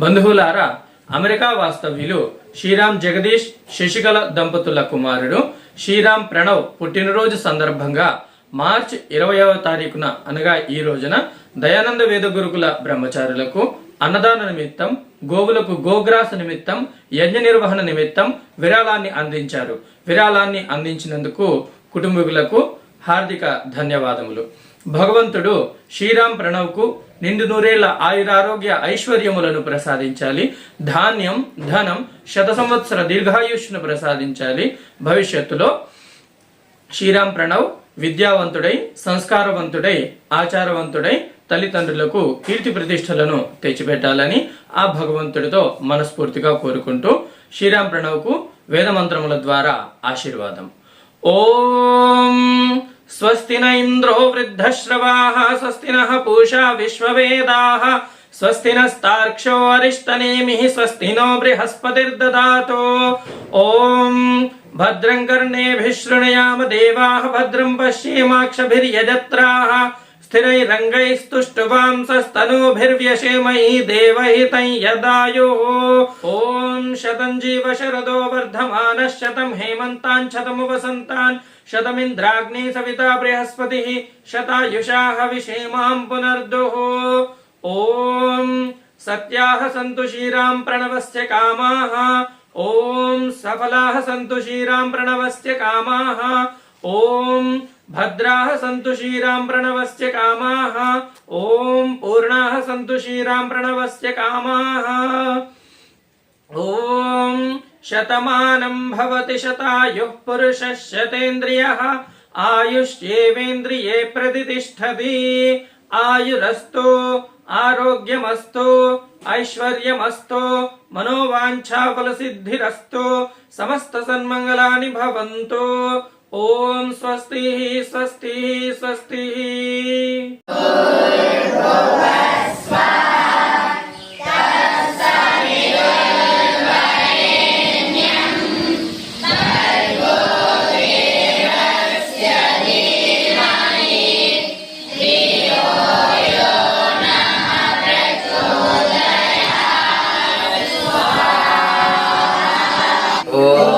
బంధువులారా, America వాస్తవ్యులు శ్రీరామ్ జగదీష్ శశికళ దంపతుల కుమారుడు శ్రీరామ్ ప్రణవ్ పుట్టినరోజు సందర్భంగా మార్చి 20వ తారీఖున అనగా ఈ రోజున దయానంద వేద గురుకుల బ్రహ్మచారులకు అన్నదాన నిమిత్తం, గోవులకు గోగ్రాస నిమిత్తం, యజ్ఞ నిర్వహణ నిమిత్తం విరాళాన్ని అందించారు. విరాళాన్ని అందించినందుకు కుటుంబీకులకు హార్దిక ధన్యవాదములు. భగవంతుడు శ్రీరామ్ ప్రణవ్ కు నిండు నూరేళ్ల ఆయురారోగ్య ఐశ్వర్యములను ప్రసాదించాలి. ధాన్యం, ధనం, శత సంవత్సర దీర్ఘాయుష్ను ప్రసాదించాలి. భవిష్యత్తులో శ్రీరామ్ ప్రణవ్ విద్యావంతుడై, సంస్కారవంతుడై, ఆచారవంతుడై తల్లిదండ్రులకు కీర్తి ప్రతిష్టలను తెచ్చిపెట్టాలని ఆ భగవంతుడితో మనస్ఫూర్తిగా కోరుకుంటూ శ్రీరామ్ ప్రణవ్ కు వేదమంత్రముల ద్వారా ఆశీర్వాదం. ఓం స్వస్తి న ఇంద్రో వృద్ధశ్రవాః, స్వస్తి నః పూషా విశ్వవేదాః, స్వస్తి నస్తార్క్ష్యో అరిష్టనేమిః, స్వస్తి నో బృహస్పతిర్దదాతు. ఓం భద్రం కర్ణేభిః శృణుయామ దేవాః, భద్రం పశ్యేమాక్షభిర్యజత్రాః, స్థిరైరంగైస్తుష్టువాంసస్తనూభిర్వ్యశేమై దేవహితం యదాయుః. ఓం శతం జీవ శరదో వర్ధమానః, శతం హేమంతాన్ శతము వసంతాన్, శతమింద్రాగ్ని సవితా బృహస్పతిః, శతాయుషా హవిషేమాం పునర్దుః. ఓం సత్యాః సంతు శ్రీరామ్ ప్రణవస్య కామాః. ఓం సఫలాః సంతు శ్రీరామ్ ప్రణవస్య కామాః. ఓం భద్రాః సంతు శ్రీరామ్ ప్రణవస్య కామాః. ఓం పూర్ణాః సంతు శ్రీరామ్ ప్రణవస్య కామాః. ఓం శతమానం భవతి శతాయుః పురుషः శతేంద్రియః, ఆయుష్యేవేంద్రియే ప్రతిష్ఠతి. ఆయురస్తు, ఆరోగ్యమస్తు, ఐశ్వర్యమస్తు, మనోవాంఛాఫలసిద్ధిరస్తు, సమస్త సన్మంగళాని భవంతు. ఓం స్వస్తి స్వస్తి స్వస్తి. Oh